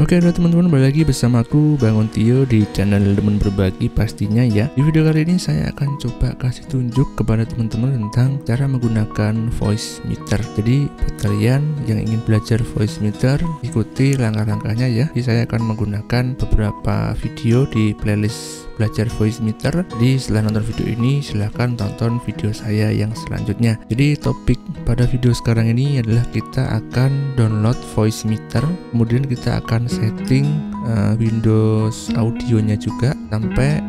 Oke, halo teman-teman, balik lagi bersama aku Bang Untio di channel Demen Berbagi pastinya ya. Di video kali ini saya akan coba kasih tunjuk kepada teman-teman tentang cara menggunakan voice meter. Jadi buat kalian yang ingin belajar voice meter, ikuti langkah-langkahnya ya. Jadi saya akan menggunakan beberapa video di playlist belajar voice meter. Jadi setelah nonton video ini silahkan tonton video saya yang selanjutnya. Jadi topik pada video sekarang ini adalah kita akan download voice meter, kemudian kita akan setting Windows audionya juga sampai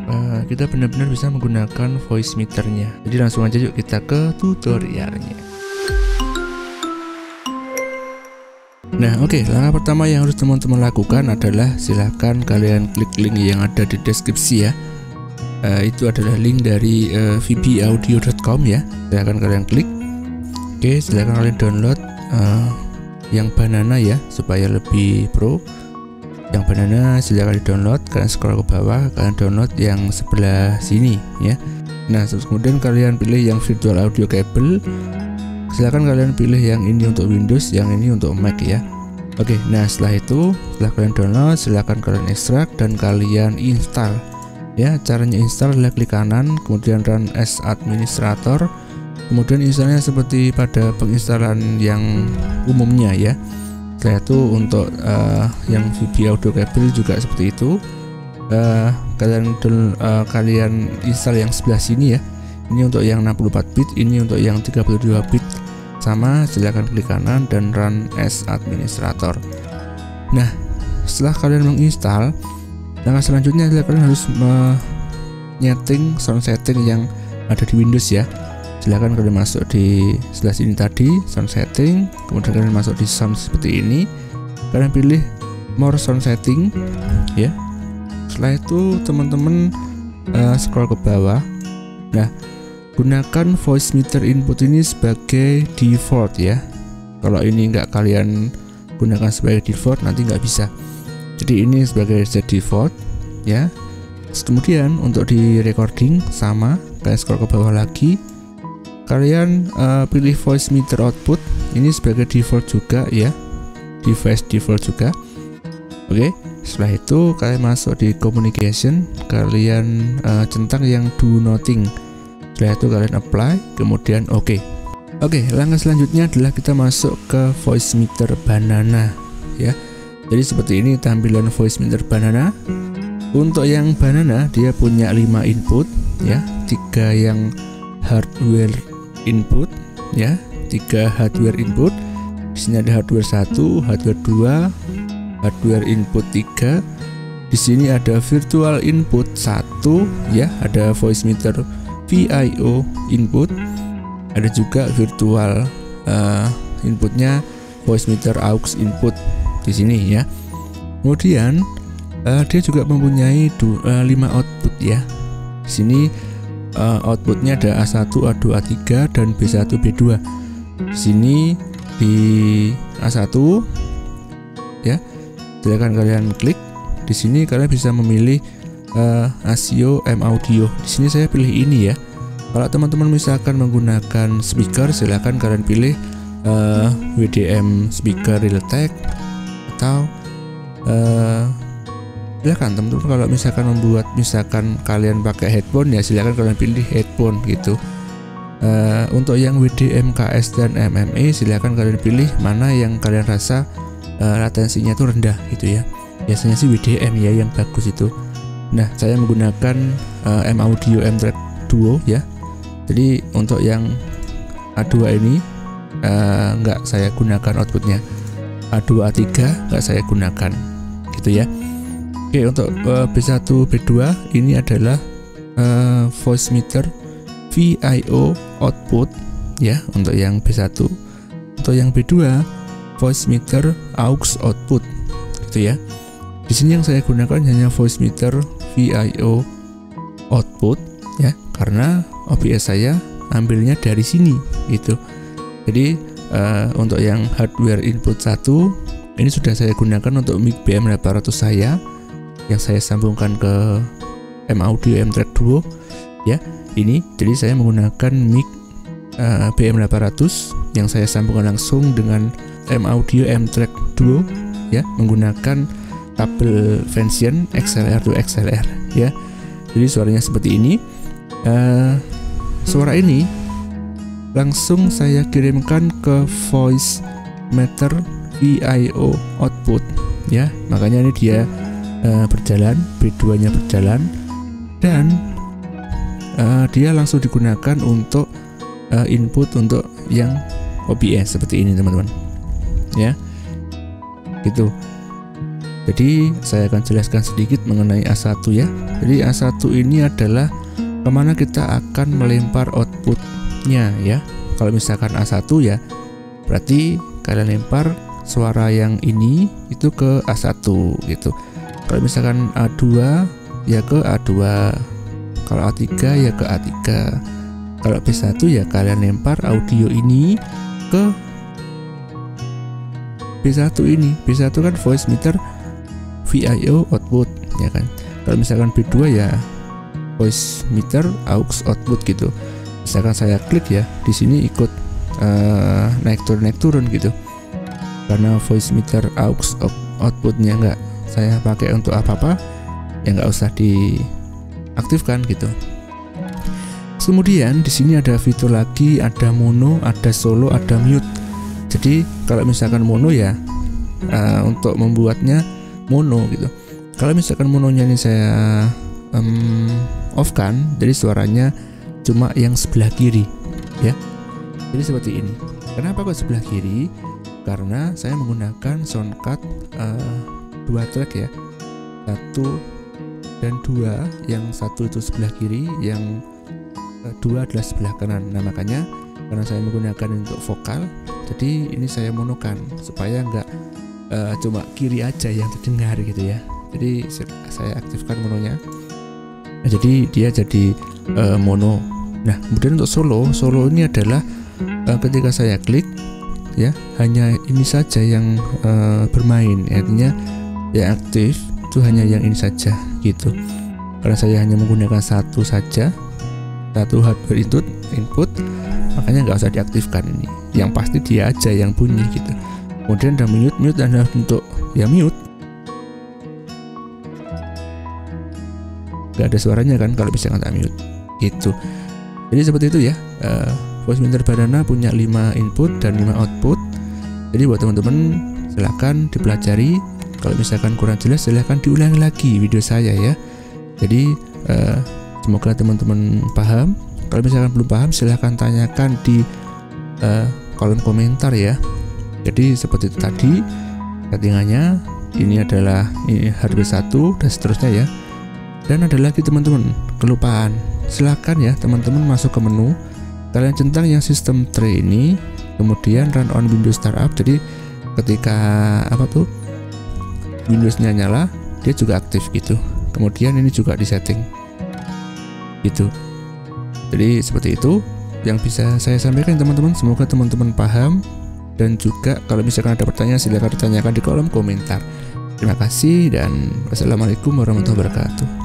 kita benar-benar bisa menggunakan voice meternya. Jadi langsung aja yuk kita ke tutorialnya. Nah oke, langkah pertama yang harus teman-teman lakukan adalah silahkan kalian klik link yang ada di deskripsi ya. Itu adalah link dari vbaudio.com ya. Silahkan kalian klik. Oke, silahkan kalian download yang banana ya supaya lebih pro. Yang banana silahkan di download, kalian scroll ke bawah, kalian download yang sebelah sini ya. Nah terus kemudian kalian pilih yang virtual audio cable. Silahkan kalian pilih yang ini untuk Windows, yang ini untuk Mac ya. Oke, nah setelah itu setelah kalian download, silahkan kalian ekstrak dan kalian install ya. Caranya install adalah klik kanan, kemudian run as administrator, kemudian installnya seperti pada penginstalan yang umumnya ya. Setelah itu untuk yang VB audio cable juga seperti itu. Kalian install yang sebelah sini ya. Ini untuk yang 64 bit, ini untuk yang 32 bit. Sama, silahkan klik kanan dan run as administrator. Nah, setelah kalian menginstal, langkah selanjutnya adalah kalian harus menyeting sound setting yang ada di Windows ya. Silahkan kalian masuk di sebelah sini tadi, sound setting, kemudian kalian masuk di sound seperti ini, kalian pilih more sound setting ya. Setelah itu teman-teman scroll ke bawah. Nah, gunakan voice meter input ini sebagai default ya. Kalau ini enggak kalian gunakan sebagai default nanti nggak bisa. Jadi ini sebagai set default ya. Terus kemudian untuk di recording sama, kalian scroll ke bawah lagi. Kalian pilih voice meter output ini sebagai default juga ya, device default juga. Oke, setelah itu kalian masuk di communication, kalian centang yang do nothing. Setelah itu kalian apply, kemudian oke. Langkah selanjutnya adalah kita masuk ke voice meter banana ya. Jadi seperti ini tampilan voice meter banana. Untuk yang banana dia punya 5 input ya, 3 yang hardware input ya, 3 hardware input. Di sini ada hardware 1, hardware 2, hardware input 3. Di sini ada virtual input 1 ya, ada voice meter VIO input. Ada juga virtual inputnya voice meter aux input di sini ya. Kemudian dia juga mempunyai 5 output ya. Di sini outputnya ada A1, A2, A3 dan B1, B2. Di sini di A1 ya, silakan kalian klik. Di sini kalian bisa memilih ASIO M audio. Di sini saya pilih ini ya. Kalau teman-teman misalkan menggunakan speaker, silakan kalian pilih WDM speaker Realtek atau silakan teman-teman kalau misalkan kalian pakai headphone ya, silakan kalian pilih headphone gitu. Untuk yang WDM, KS dan MMA silakan kalian pilih mana yang kalian rasa latensinya itu rendah gitu ya. Biasanya sih WDM ya yang bagus itu. Nah, saya menggunakan M Audio M Track Duo ya. Jadi untuk yang A2 ini nggak saya gunakan outputnya. A2, A3 nggak saya gunakan gitu ya. Oke, untuk B1, B2 ini adalah voice meter VIO output ya untuk yang B1. Untuk yang B2 voice meter aux output gitu ya. Di sini yang saya gunakan hanya voice meter VIO output ya, karena OBS saya ambilnya dari sini gitu. Jadi untuk yang hardware input 1 ini sudah saya gunakan untuk mic BM800 saya yang saya sambungkan ke M Audio M Track Duo ya. Ini jadi saya menggunakan mic BM800 yang saya sambungkan langsung dengan M Audio M Track Duo ya, menggunakan kabel Vention XLR to XLR ya. Jadi suaranya seperti ini. Suara ini langsung saya kirimkan ke voice meter VIO output ya. Makanya ini dia berjalan, B2 nya berjalan, dan dia langsung digunakan untuk input untuk yang OBS seperti ini teman-teman ya, gitu. Jadi saya akan jelaskan sedikit mengenai A1 ya. Jadi A1 ini adalah kemana kita akan melempar outputnya ya. Kalau misalkan A1 ya, berarti kalian lempar suara yang ini itu ke A1 gitu. Kalau misalkan A2 ya ke A2, kalau A3 ya ke A3. Kalau B1 ya kalian lempar audio ini ke B1 ini. B1 kan voice meter VIO output ya kan. Kalau misalkan B2 ya voice meter aux output gitu. Misalkan saya klik ya, di sini ikut naik turun gitu. Karena voice meter aux outputnya nggak saya pakai untuk apa-apa, ya nggak usah diaktifkan gitu. Kemudian di sini ada fitur lagi, ada mono, ada solo, ada mute. Jadi kalau misalkan mono ya untuk membuatnya mono gitu. Kalau misalkan mononya ini saya off kan, jadi suaranya cuma yang sebelah kiri ya. Jadi seperti ini. Kenapa kok sebelah kiri? Karena saya menggunakan soundcard 2 track ya, 1 dan 2. Yang 1 itu sebelah kiri, yang 2 adalah sebelah kanan. Nah makanya karena saya menggunakan untuk vokal, jadi ini saya monokan supaya nggak cuma kiri aja yang terdengar gitu ya. Jadi saya aktifkan mononya. Nah, jadi dia jadi mono. Nah kemudian untuk solo ini adalah ketika saya klik ya, hanya ini saja yang bermain, artinya yang aktif itu hanya yang ini saja gitu. Karena saya hanya menggunakan satu saja, satu hardware input, makanya nggak usah diaktifkan ini. Yang pasti dia aja yang bunyi gitu. Kemudian ada mute dan untuk ya mute nggak ada suaranya kan kalau misalkan tak mute gitu. Jadi seperti itu ya. Voice meter Banana punya 5 input dan 5 output. Jadi buat teman-teman silahkan dipelajari. Kalau misalkan kurang jelas silahkan diulangi lagi video saya ya. Jadi semoga teman-teman paham. Kalau misalkan belum paham silahkan tanyakan di kolom komentar ya. Jadi seperti itu tadi settingannya. Ini adalah hardware 1 dan seterusnya ya. Dan ada lagi teman-teman kelupaan. Silahkan ya teman-teman masuk ke menu, kalian centang yang sistem tray ini, kemudian run on Windows Startup. Jadi ketika Windowsnya nyala, dia juga aktif gitu. Kemudian ini juga disetting gitu. Jadi seperti itu yang bisa saya sampaikan teman-teman. Semoga teman-teman paham, dan juga kalau misalkan ada pertanyaan silahkan ditanyakan di kolom komentar. Terima kasih dan wassalamualaikum warahmatullahi wabarakatuh.